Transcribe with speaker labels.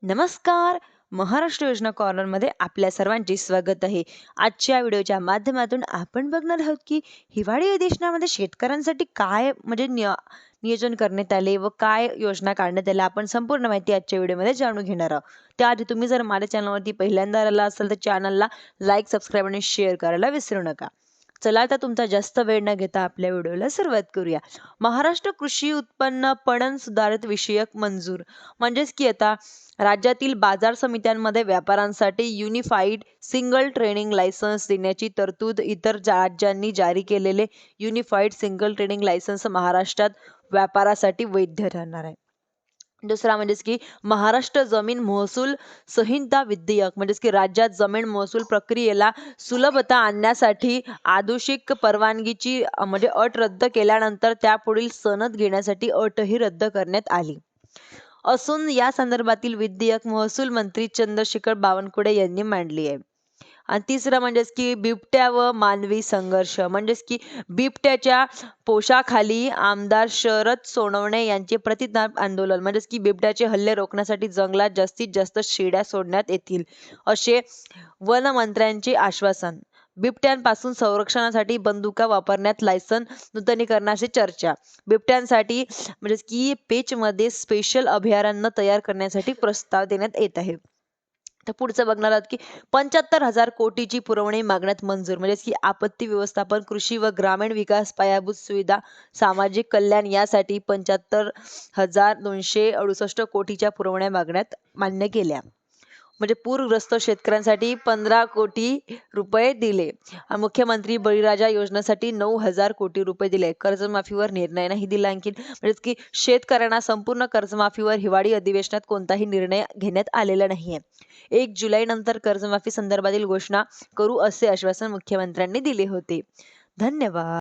Speaker 1: नमस्कार. महाराष्ट्र योजना कॉर्नरमध्ये आपल्या सर्वांचे स्वागत आहे. आजच्या व्हिडिओच्या माध्यमातून आपण बघणार आहोत की हिवाळी अधिवेशनामध्ये शेतकऱ्यांसाठी काय म्हणजे नियोजन करण्यात आले व काय योजना काढण्यात आल्या, आपण संपूर्ण माहिती आजच्या व्हिडिओमध्ये जाणून घेणार आहोत. त्याआधी तुम्ही जर माझ्या चॅनलवरती पहिल्यांदा आला असाल तर चॅनलला लाईक, सबस्क्राईब आणि शेअर करायला विसरू नका. चला आता तुमचा जास्त वेळ न घेता आपल्या व्हिडिओला सुरुवात करूया. महाराष्ट्र कृषी उत्पन्न पणन सुधारित विषयक मंजूर, म्हणजेच की आता राज्यातील बाजार समित्यांमध्ये व्यापाऱ्यांसाठी युनिफाईड सिंगल ट्रेडिंग लायसन्स देण्याची तरतूद. इतर राज्यांनी जारी केलेले युनिफाईड सिंगल ट्रेडिंग लायसन्स महाराष्ट्रात व्यापारासाठी वैध ठरणार आहे. दुसरा म्हणजेच की महाराष्ट्र जमीन महसूल संहिता विधेयक, म्हणजेच की राज्यात जमीन महसूल प्रक्रियेला सुलभता आणण्यासाठी आंशिक परवानगीची म्हणजे अट रद्द केल्यानंतर त्यापुढील सनद घेण्यासाठी अटही रद्द करण्यात आली असून या संदर्भातील विधेयक महसूल मंत्री चंद्रशेखर बावनकुळे यांनी मांडली आहे. आणि तिसरं म्हणजेच की बिबट्या व मानवी संघर्ष, म्हणजेच की बिबट्याच्या पोषाखाली आमदार शरद सोनवणे यांचे प्रतिज्ञा आंदोलन, म्हणजेच की बिबट्याचे हल्ले रोखण्यासाठी जंगलात जास्तीत जास्त शेळ्या सोडण्यात येतील असे वनमंत्र्यांचे आश्वासन. बिबट्यांपासून संरक्षणासाठी बंदुका वापरण्यात लायसन्स नूतनीकरणाची चर्चा. बिबट्यांसाठी म्हणजेच की पेचमध्ये स्पेशल अभयारण्य तयार करण्यासाठी प्रस्ताव देण्यात येत आहे. तर पुढचं बघणार आहोत की 75,000 कोटीची पुरवणी मागण्यात मंजूर, म्हणजेच की आपत्ती व्यवस्थापन, कृषी व ग्रामीण विकास, पायाभूत सुविधा, सामाजिक कल्याण यासाठी 75,268 कोटीच्या पुरवण्या मागण्यात मान्य केल्या. म्हणजे पूरग्रस्त शेतकऱ्यांसाठी 15 कोटी रुपये दिले. मुख्यमंत्री बळीराजा योजनेसाठी 9,000 कोटी रुपये दिले. कर्जमाफीवर निर्णय नाही दिला आणखी, म्हणजे की शेतकऱ्यांना संपूर्ण कर्जमाफीवर हिवाळी अधिवेशनात कोणताही निर्णय घेण्यात आलेला नाहीये. 1 जुलैनंतर कर्जमाफी संदर्भातील घोषणा करू असे आश्वासन मुख्यमंत्र्यांनी दिले होते. धन्यवाद.